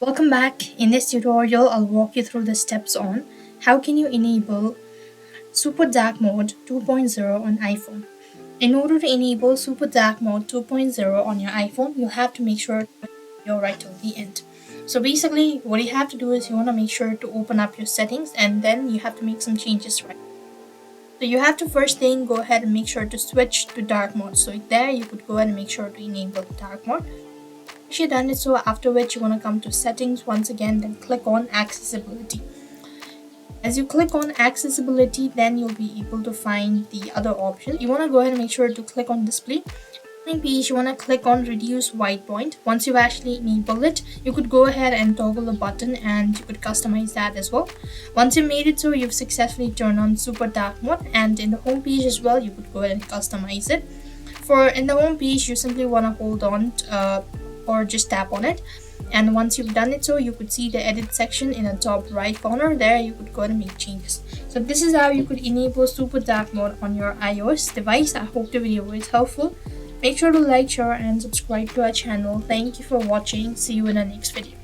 Welcome back. In this tutorial, I'll walk you through the steps on how can you enable Super Dark Mode 2.0 on iPhone. In order to enable Super Dark Mode 2.0 on your iPhone, you have to make sure you're right till the end. So basically, what you have to do is you want to make sure to open up your settings and then you have to make some changes right. So you have to first thing go ahead and make sure to switch to dark mode. So there you could go ahead and make sure to enable dark mode. Once you've done it, so after which you want to come to settings once again, then click on accessibility. As you click on accessibility, then you'll be able to find the other options. You want to go ahead and make sure to click on display page. You want to click on reduce white point. Once you've actually enabled it, you could go ahead and toggle the button and you could customize that as well. Once you made it so, you've successfully turned on super dark mode, and in the home page as well, you could go ahead and customize it. For in the home page, you simply want to hold on or just tap on it, and once you've done it so, you could see the edit section in the top right corner. There you could go ahead and make changes. So this is how you could enable super dark mode on your iOS device. I hope the video was helpful. Make sure to like, share and subscribe to our channel. Thank you for watching. See you in the next video.